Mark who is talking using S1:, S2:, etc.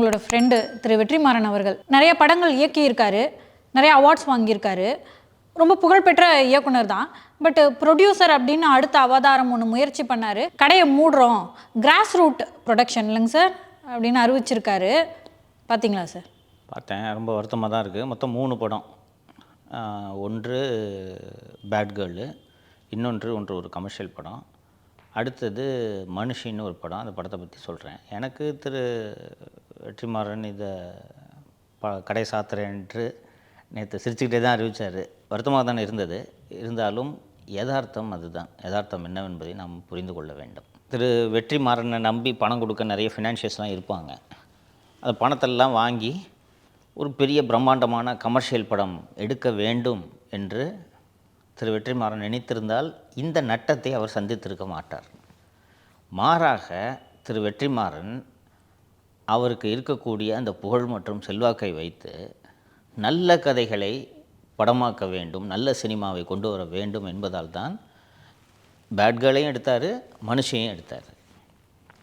S1: உங்களோட ஃப்ரெண்டு திரு வெற்றிமாறன் அவர்கள் நிறைய படங்கள் இயக்கியிருக்காரு, நிறைய அவார்ட்ஸ் வாங்கியிருக்காரு, ரொம்ப புகழ்பெற்ற இயக்குனர் தான். பட் ப்ரொடியூசர் அப்படின்னு அடுத்த அவதாரம் ஒன்று முயற்சி பண்ணார். கடையை மூடுறோம், கிராஸ் ரூட் ப்ரொடக்ஷன் இல்லைங்க சார் அப்படின்னு அறிவிச்சிருக்காரு. பார்த்தீங்களா சார்?
S2: பார்த்தேன். ரொம்ப வருத்தமாக தான் இருக்குது. மொத்தம் 3 படம். ஒன்று பேட் கேர்ளு, ஒன்று ஒரு கமர்ஷியல் படம், அடுத்தது மனுஷின்னு ஒரு படம். அந்த படத்தை பற்றி சொல்கிறேன். எனக்கு திரு வெற்றிமாறன் இதை கடை சாத்துறேன்ட்டு நேற்று சிரிச்சுக்கிட்டே தான் அறிவித்தார். வருத்தமாக தானே இருந்தது. இருந்தாலும் யதார்த்தம் அதுதான். யதார்த்தம் என்னவென்பதை நாம் புரிந்து கொள்ள வேண்டும். திரு வெற்றிமாறனை நம்பி பணம் கொடுக்க நிறைய ஃபினான்ஷியர்ஸ்லாம் இருப்பாங்க. அந்த பணத்தெல்லாம் வாங்கி ஒரு பெரிய பிரம்மாண்டமான கமர்ஷியல் படம் எடுக்க வேண்டும் என்று திரு வெற்றிமாறன் நினைத்திருந்தால் இந்த நட்டத்தை அவர் சந்தித்திருக்க மாட்டார். மாறாக திரு வெற்றிமாறன் அவருக்கு இருக்கக்கூடிய அந்த புகழ் மற்றும் செல்வாக்கை வைத்து நல்ல கதைகளை படமாக்க வேண்டும், நல்ல சினிமாவை கொண்டு வர வேண்டும் என்பதால் தான் பேட் கேர்ளையும் எடுத்தார், மனுஷையும் எடுத்தார்.